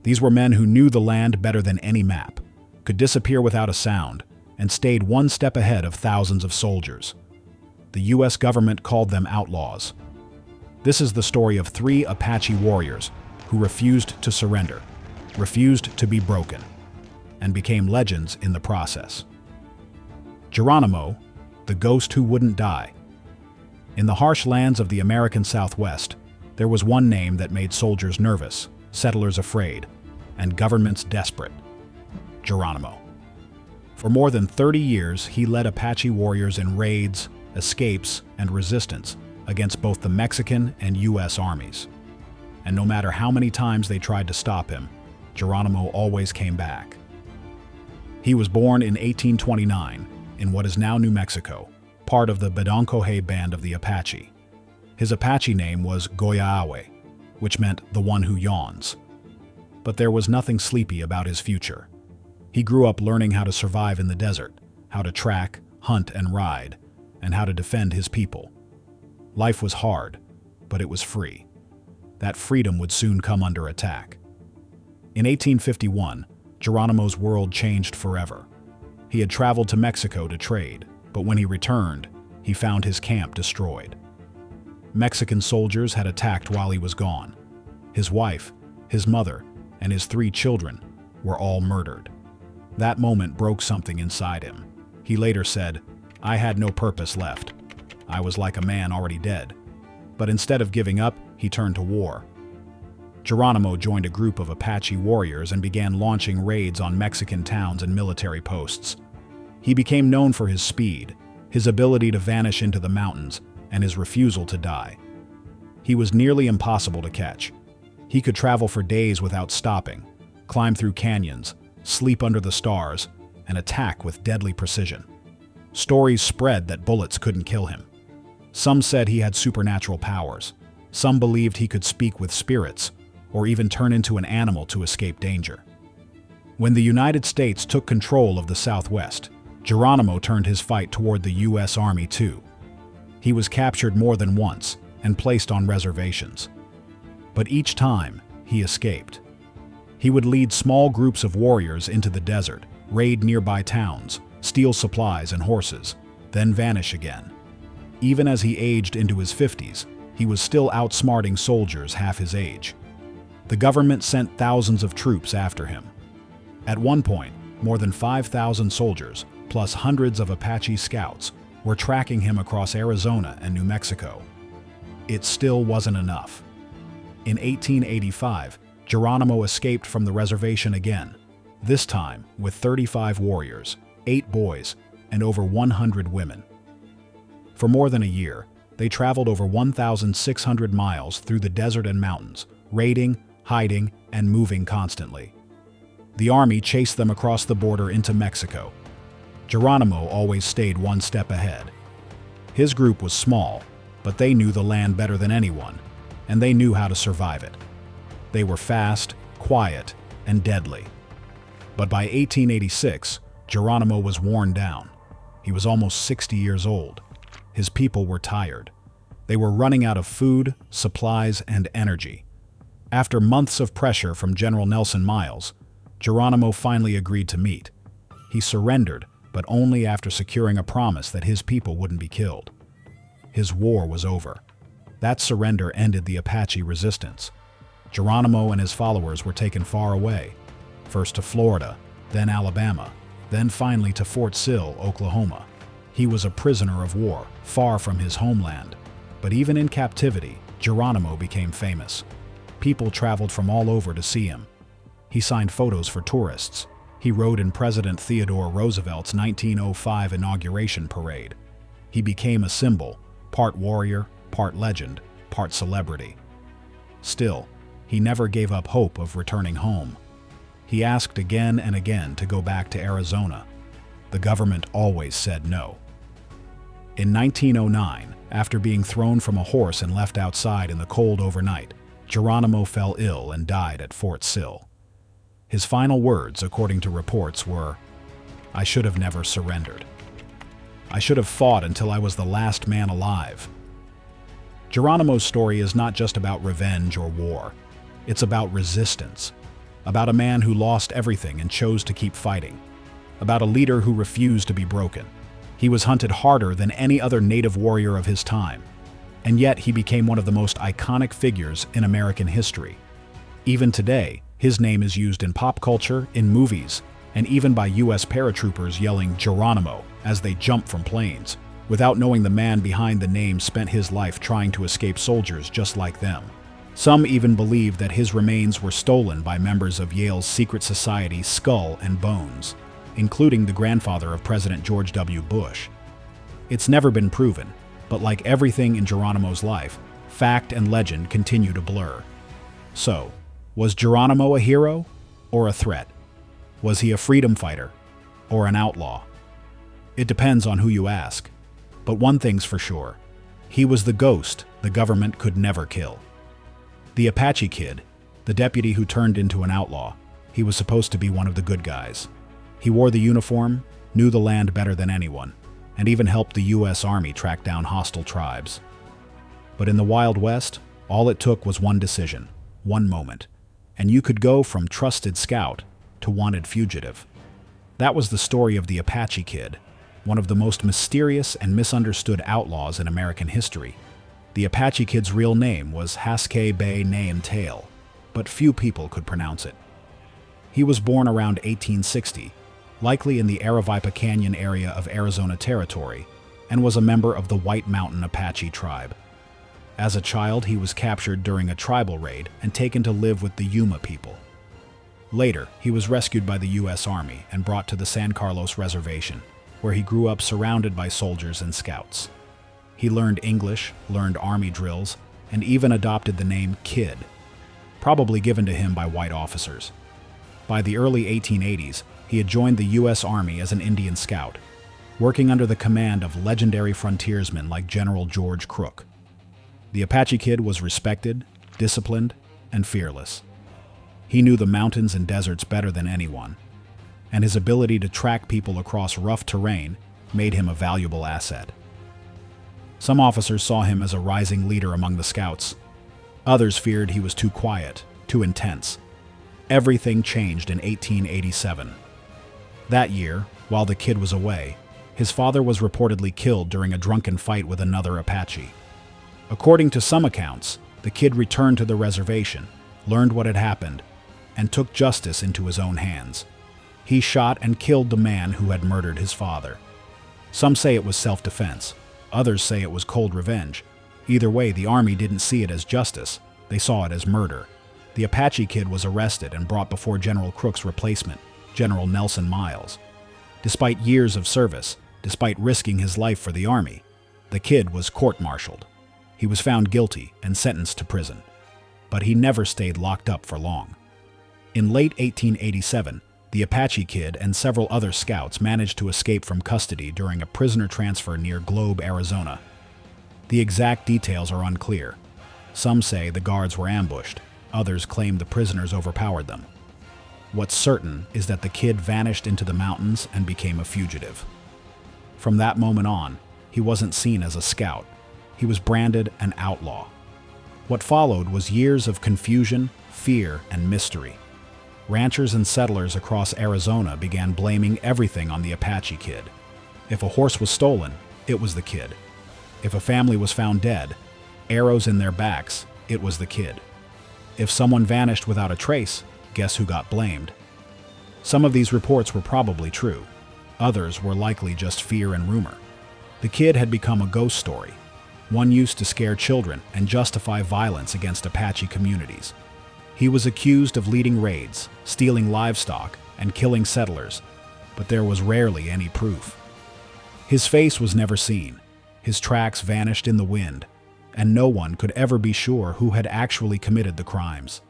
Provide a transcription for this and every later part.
These were men who knew the land better than any map, could disappear without a sound, and stayed one step ahead of thousands of soldiers. The U.S. government called them outlaws. This is the story of 3 Apache warriors who refused to surrender, refused to be broken, and became legends in the process. Geronimo, the ghost who wouldn't die. In the harsh lands of the American Southwest, there was one name that made soldiers nervous, settlers afraid, and governments desperate: Geronimo. For more than 30 years, he led Apache warriors in raids, escapes, and resistance against both the Mexican and U.S. armies. And no matter how many times they tried to stop him, Geronimo always came back. He was born in 1829 in what is now New Mexico, part of the Bedonkohe band of the Apache. His Apache name was Goyaawe, which meant the one who yawns. But there was nothing sleepy about his future. He grew up learning how to survive in the desert, how to track, hunt, and ride, and how to defend his people. Life was hard, but it was free. That freedom would soon come under attack. In 1851, Geronimo's world changed forever. He had traveled to Mexico to trade, but when he returned, he found his camp destroyed. Mexican soldiers had attacked while he was gone. His wife, his mother, and his 3 children were all murdered. That moment broke something inside him. He later said, "I had no purpose left. I was like a man already dead." But instead of giving up, he turned to war. Geronimo joined a group of Apache warriors and began launching raids on Mexican towns and military posts. He became known for his speed, his ability to vanish into the mountains, and his refusal to die. He was nearly impossible to catch. He could travel for days without stopping, climb through canyons, sleep under the stars, and attack with deadly precision. Stories spread that bullets couldn't kill him. Some said he had supernatural powers. Some believed he could speak with spirits, or even turn into an animal to escape danger. When the United States took control of the Southwest, Geronimo turned his fight toward the U.S. Army too. He was captured more than once and placed on reservations. But each time, he escaped. He would lead small groups of warriors into the desert, raid nearby towns, steal supplies and horses, then vanish again. Even as he aged into his 50s, he was still outsmarting soldiers half his age. The government sent thousands of troops after him. At one point, more than 5,000 soldiers, plus hundreds of Apache scouts, were tracking him across Arizona and New Mexico. It still wasn't enough. In 1885, Geronimo escaped from the reservation again, this time with 35 warriors, 8 boys, and over 100 women. For more than a year, they traveled over 1,600 miles through the desert and mountains, raiding, hiding, and moving constantly. The army chased them across the border into Mexico. Geronimo always stayed one step ahead. His group was small, but they knew the land better than anyone, and they knew how to survive it. They were fast, quiet, and deadly. But by 1886, Geronimo was worn down. He was almost 60 years old. His people were tired. They were running out of food, supplies, and energy. After months of pressure from General Nelson Miles, Geronimo finally agreed to meet. He surrendered, but only after securing a promise that his people wouldn't be killed. His war was over. That surrender ended the Apache resistance. Geronimo and his followers were taken far away, first to Florida, then Alabama, then finally to Fort Sill, Oklahoma. He was a prisoner of war, far from his homeland. But even in captivity, Geronimo became famous. People traveled from all over to see him. He signed photos for tourists. He rode in President Theodore Roosevelt's 1905 inauguration parade. He became a symbol, part warrior, part legend, part celebrity. Still, he never gave up hope of returning home. He asked again and again to go back to Arizona. The government always said no. In 1909, after being thrown from a horse and left outside in the cold overnight, Geronimo fell ill and died at Fort Sill. His final words, according to reports, were, "I should have never surrendered. I should have fought until I was the last man alive." Geronimo's story is not just about revenge or war. It's about resistance. about a man who lost everything and chose to keep fighting, about a leader who refused to be broken. He was hunted harder than any other native warrior of his time, and yet he became one of the most iconic figures in American history. Even today, his name is used in pop culture, in movies, and even by U.S. paratroopers yelling Geronimo as they jump from planes, without knowing the man behind the name spent his life trying to escape soldiers just like them. Some even believe that his remains were stolen by members of Yale's secret society Skull and Bones, including the grandfather of President George W. Bush. It's never been proven, but like everything in Geronimo's life, fact and legend continue to blur. So, was Geronimo a hero or a threat? Was he a freedom fighter or an outlaw? It depends on who you ask. But one thing's for sure, he was the ghost the government could never kill. The Apache Kid, the deputy who turned into an outlaw, he was supposed to be one of the good guys. He wore the uniform, knew the land better than anyone, and even helped the U.S. Army track down hostile tribes. But in the Wild West, all it took was one decision, one moment, and you could go from trusted scout to wanted fugitive. That was the story of the Apache Kid, one of the most mysterious and misunderstood outlaws in American history. The Apache Kid's real name was Haske Bay Nain Tail, but few people could pronounce it. He was born around 1860, likely in the Aravipa Canyon area of Arizona Territory, and was a member of the White Mountain Apache tribe. As a child, he was captured during a tribal raid and taken to live with the Yuma people. Later, he was rescued by the U.S. Army and brought to the San Carlos Reservation, where he grew up surrounded by soldiers and scouts. He learned English, learned Army drills, and even adopted the name Kid, probably given to him by white officers. By the early 1880s, he had joined the U.S. Army as an Indian scout, working under the command of legendary frontiersmen like General George Crook. The Apache Kid was respected, disciplined, and fearless. He knew the mountains and deserts better than anyone, and his ability to track people across rough terrain made him a valuable asset. Some officers saw him as a rising leader among the scouts. Others feared he was too quiet, too intense. Everything changed in 1887. That year, while the Kid was away, his father was reportedly killed during a drunken fight with another Apache. According to some accounts, the Kid returned to the reservation, learned what had happened, and took justice into his own hands. He shot and killed the man who had murdered his father. Some say it was self-defense. Others say it was cold revenge. Either way, the Army didn't see it as justice. They saw it as murder. The Apache Kid was arrested and brought before General Crook's replacement, General Nelson Miles. Despite years of service, despite risking his life for the Army, the Kid was court-martialed. He was found guilty and sentenced to prison. But he never stayed locked up for long. In late 1887, the Apache Kid and several other scouts managed to escape from custody during a prisoner transfer near Globe, Arizona. The exact details are unclear. Some say the guards were ambushed. Others claim the prisoners overpowered them. What's certain is that the Kid vanished into the mountains and became a fugitive. From that moment on, he wasn't seen as a scout. He was branded an outlaw. What followed was years of confusion, fear, and mystery. Ranchers and settlers across Arizona began blaming everything on the Apache Kid. If a horse was stolen, it was the Kid. If a family was found dead, arrows in their backs, it was the Kid. If someone vanished without a trace, guess who got blamed? Some of these reports were probably true. Others were likely just fear and rumor. The Kid had become a ghost story, one used to scare children and justify violence against Apache communities. He was accused of leading raids, stealing livestock, and killing settlers, but there was rarely any proof. His face was never seen, his tracks vanished in the wind, and no one could ever be sure who had actually committed the crimes.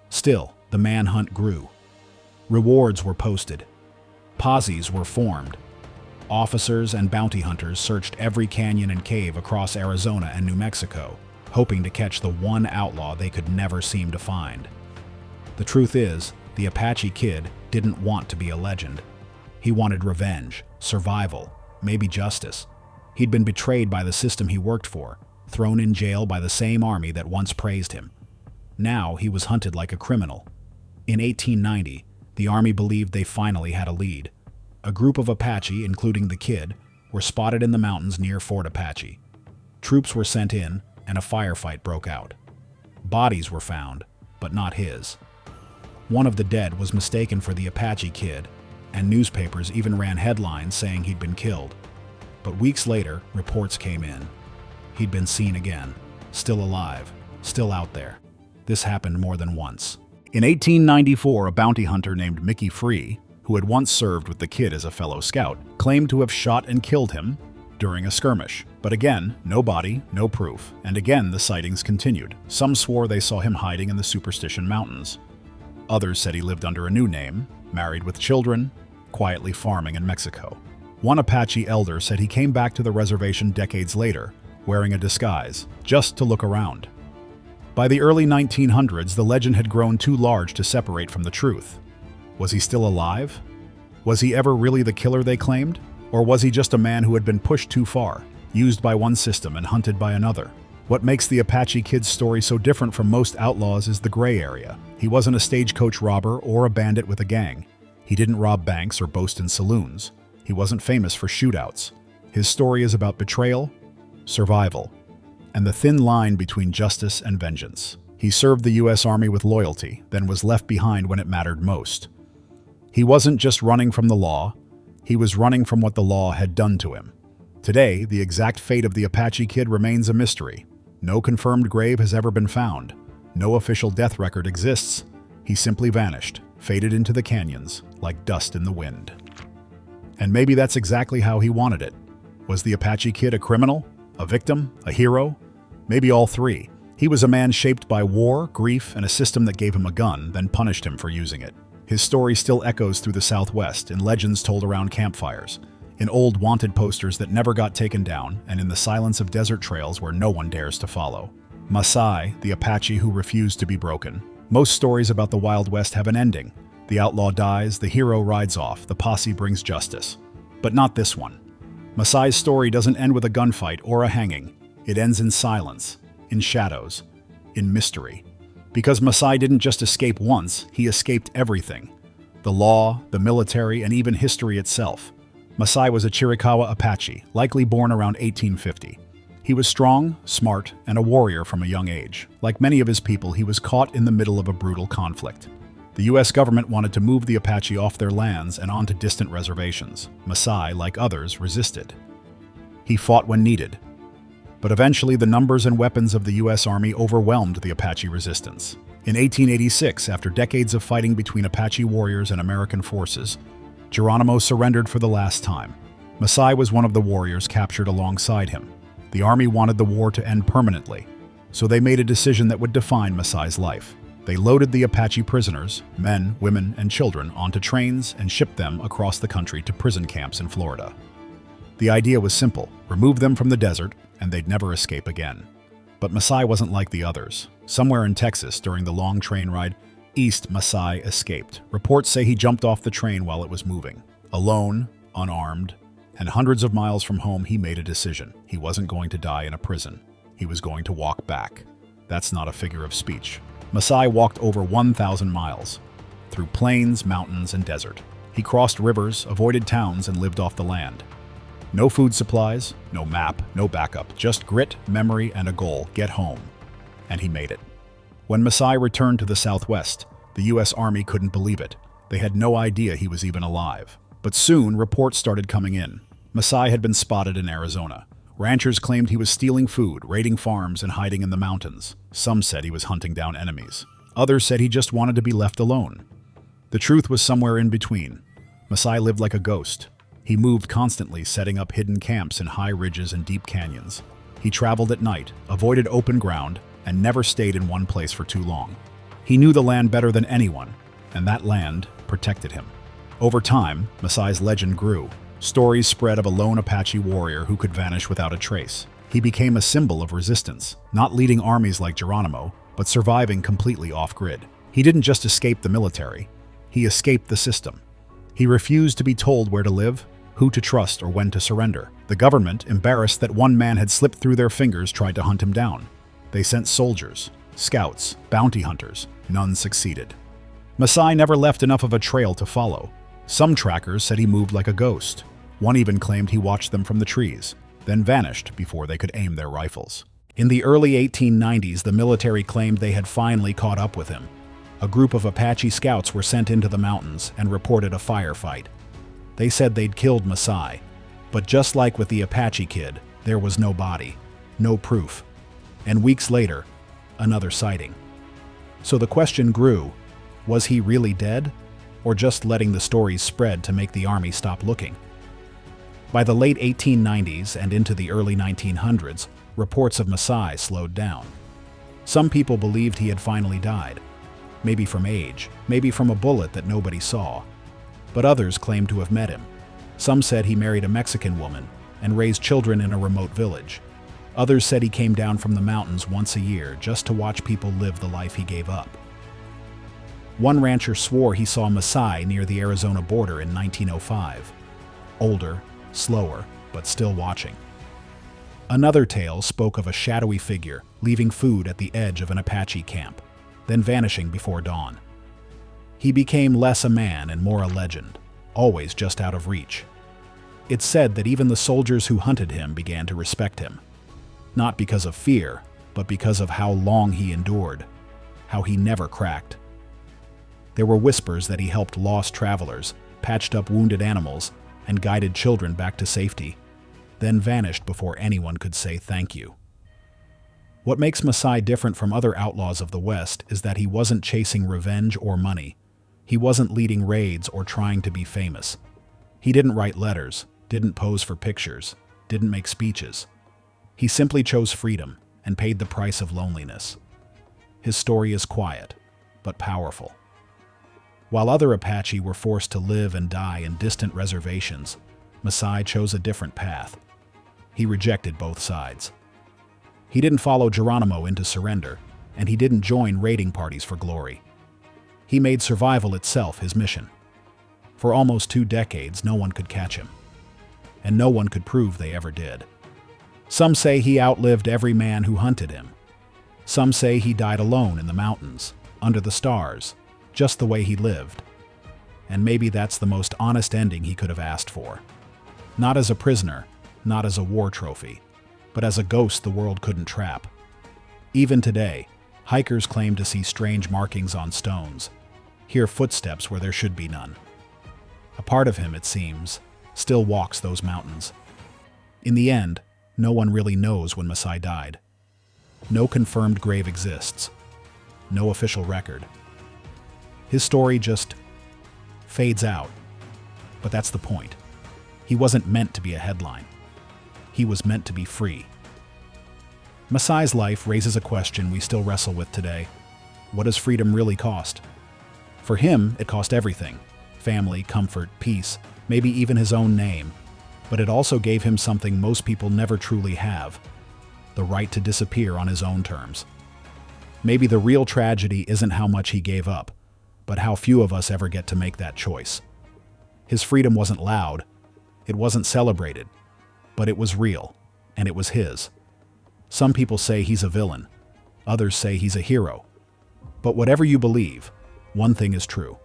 Still, the manhunt grew. Rewards were posted. Posses were formed. Officers and bounty hunters searched every canyon and cave across Arizona and New Mexico, hoping to catch the one outlaw they could never seem to find. The truth is, the Apache Kid didn't want to be a legend. He wanted revenge, survival, maybe justice. He'd been betrayed by the system he worked for, thrown in jail by the same army that once praised him. Now he was hunted like a criminal. In 1890, the Army believed they finally had a lead. A group of Apache, including the Kid, were spotted in the mountains near Fort Apache. Troops were sent in, and a firefight broke out. Bodies were found, but not his. One of the dead was mistaken for the Apache Kid, and newspapers even ran headlines saying he'd been killed. But weeks later, reports came in. He'd been seen again, still alive, still out there. This happened more than once. In 1894, a bounty hunter named Mickey Free, who had once served with the Kid as a fellow scout, claimed to have shot and killed him during a skirmish. But again, no body, no proof, and again the sightings continued. Some swore they saw him hiding in the Superstition Mountains. Others said he lived under a new name, married with children, quietly farming in Mexico. One Apache elder said he came back to the reservation decades later, wearing a disguise, just to look around. By the early 1900s, the legend had grown too large to separate from the truth. Was he still alive? Was he ever really the killer they claimed? Or was he just a man who had been pushed too far, used by one system and hunted by another? What makes the Apache Kid's story so different from most outlaws is the gray area. He wasn't a stagecoach robber or a bandit with a gang. He didn't rob banks or boast in saloons. He wasn't famous for shootouts. His story is about betrayal, survival, and the thin line between justice and vengeance. He served the U.S. Army with loyalty, then was left behind when it mattered most. He wasn't just running from the law, he was running from what the law had done to him. Today, the exact fate of the Apache Kid remains a mystery. No confirmed grave has ever been found. No official death record exists. He simply vanished, faded into the canyons, like dust in the wind. And maybe that's exactly how he wanted it. Was the Apache Kid a criminal, a victim, a hero? Maybe all three. He was a man shaped by war, grief, and a system that gave him a gun, then punished him for using it. His story still echoes through the Southwest in legends told around campfires, in old wanted posters that never got taken down, and in the silence of desert trails where no one dares to follow. Masai, the Apache who refused to be broken. Most stories about the Wild West have an ending. The outlaw dies, the hero rides off, the posse brings justice. But not this one. Masai's story doesn't end with a gunfight or a hanging. It ends in silence, in shadows, in mystery. Because Masai didn't just escape once, he escaped everything. The law, the military, and even history itself. Masai was a Chiricahua Apache, likely born around 1850. He was strong, smart, and a warrior from a young age. Like many of his people, he was caught in the middle of a brutal conflict. The U.S. government wanted to move the Apache off their lands and onto distant reservations. Masai, like others, resisted. He fought when needed. But eventually, the numbers and weapons of the U.S. Army overwhelmed the Apache resistance. In 1886, after decades of fighting between Apache warriors and American forces, Geronimo surrendered for the last time. Masai was one of the warriors captured alongside him. The Army wanted the war to end permanently, so they made a decision that would define Masai's life. They loaded the Apache prisoners, men, women, and children, onto trains and shipped them across the country to prison camps in Florida. The idea was simple: remove them from the desert, and they'd never escape again. But Masai wasn't like the others. Somewhere in Texas, during the long train ride east, Masai escaped. Reports say he jumped off the train while it was moving. Alone, unarmed, and hundreds of miles from home, he made a decision. He wasn't going to die in a prison. He was going to walk back. That's not a figure of speech. Masai walked over 1,000 miles, through plains, mountains, and desert. He crossed rivers, avoided towns, and lived off the land. No food supplies, no map, no backup, just grit, memory, and a goal: get home. And he made it. When Masai returned to the Southwest, the U.S. Army couldn't believe it. They had no idea he was even alive. But soon, reports started coming in. Masai had been spotted in Arizona. Ranchers claimed he was stealing food, raiding farms, and hiding in the mountains. Some said he was hunting down enemies. Others said he just wanted to be left alone. The truth was somewhere in between. Masai lived like a ghost. He moved constantly, setting up hidden camps in high ridges and deep canyons. He traveled at night, avoided open ground, and never stayed in one place for too long. He knew the land better than anyone, and that land protected him. Over time, Masai's legend grew. Stories spread of a lone Apache warrior who could vanish without a trace. He became a symbol of resistance, not leading armies like Geronimo, but surviving completely off-grid. He didn't just escape the military, he escaped the system. He refused to be told where to live, who to trust, or when to surrender. The government, embarrassed that one man had slipped through their fingers, tried to hunt him down. They sent soldiers, scouts, bounty hunters. None succeeded. Masai never left enough of a trail to follow. Some trackers said he moved like a ghost. One even claimed he watched them from the trees, then vanished before they could aim their rifles. In the early 1890s, the military claimed they had finally caught up with him. A group of Apache scouts were sent into the mountains and reported a firefight. They said they'd killed Masai, but just like with the Apache Kid, there was no body, no proof. And weeks later, another sighting. So the question grew, was he really dead, or just letting the stories spread to make the army stop looking? By the late 1890s and into the early 1900s, reports of Masai slowed down. Some people believed he had finally died, maybe from age, maybe from a bullet that nobody saw. But others claimed to have met him. Some said he married a Mexican woman and raised children in a remote village. Others said he came down from the mountains once a year just to watch people live the life he gave up. One rancher swore he saw Masai near the Arizona border in 1905. Older, slower, but still watching. Another tale spoke of a shadowy figure leaving food at the edge of an Apache camp, then vanishing before dawn. He became less a man and more a legend, always just out of reach. It's said that even the soldiers who hunted him began to respect him. Not because of fear, but because of how long he endured, how he never cracked. There were whispers that he helped lost travelers, patched up wounded animals, and guided children back to safety, then vanished before anyone could say thank you. What makes Masai different from other outlaws of the West is that he wasn't chasing revenge or money. He wasn't leading raids or trying to be famous. He didn't write letters, didn't pose for pictures, didn't make speeches. He simply chose freedom and paid the price of loneliness. His story is quiet, but powerful. While other Apache were forced to live and die in distant reservations, Masai chose a different path. He rejected both sides. He didn't follow Geronimo into surrender, and he didn't join raiding parties for glory. He made survival itself his mission. For almost 2 decades, no one could catch him, and no one could prove they ever did. Some say he outlived every man who hunted him. Some say he died alone in the mountains, under the stars, just the way he lived. And maybe that's the most honest ending he could have asked for. Not as a prisoner, not as a war trophy, but as a ghost the world couldn't trap. Even today, hikers claim to see strange markings on stones, hear footsteps where there should be none. A part of him, it seems, still walks those mountains. In the end, no one really knows when Masai died. No confirmed grave exists. No official record. His story just fades out. But that's the point. He wasn't meant to be a headline. He was meant to be free. Masai's life raises a question we still wrestle with today. What does freedom really cost? For him, it cost everything. Family, comfort, peace, maybe even his own name. But it also gave him something most people never truly have: the right to disappear on his own terms. Maybe the real tragedy isn't how much he gave up, but how few of us ever get to make that choice. His freedom wasn't loud, it wasn't celebrated, but it was real, and it was his. Some people say he's a villain, others say he's a hero. But whatever you believe, one thing is true.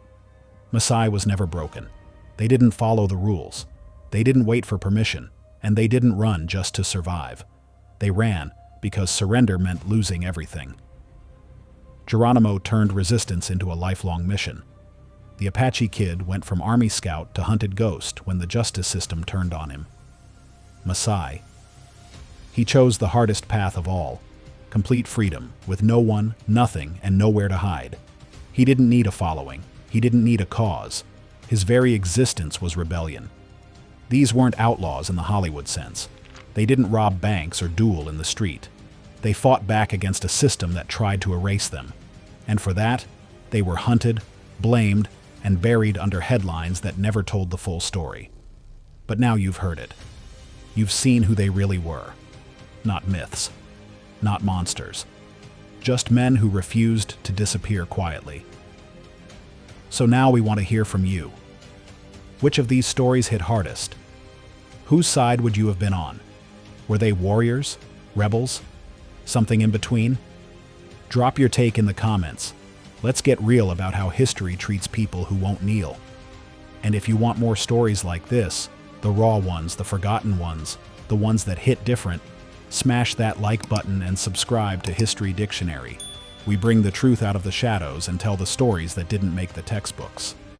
Masai was never broken. They didn't follow the rules. They didn't wait for permission, and they didn't run just to survive. They ran because surrender meant losing everything. Geronimo turned resistance into a lifelong mission. The Apache Kid went from Army Scout to hunted ghost when the justice system turned on him. Masai. He chose the hardest path of all: complete freedom, with no one, nothing, and nowhere to hide. He didn't need a following. He didn't need a cause. His very existence was rebellion. These weren't outlaws in the Hollywood sense. They didn't rob banks or duel in the street. They fought back against a system that tried to erase them. And for that, they were hunted, blamed, and buried under headlines that never told the full story. But now you've heard it. You've seen who they really were. Not myths. Not monsters. Just men who refused to disappear quietly. So now we want to hear from you. Which of these stories hit hardest? Whose side would you have been on? Were they warriors? Rebels? Something in between? Drop your take in the comments. Let's get real about how history treats people who won't kneel. And if you want more stories like this, the raw ones, the forgotten ones, the ones that hit different, smash that like button and subscribe to History Dictionary. We bring the truth out of the shadows and tell the stories that didn't make the textbooks.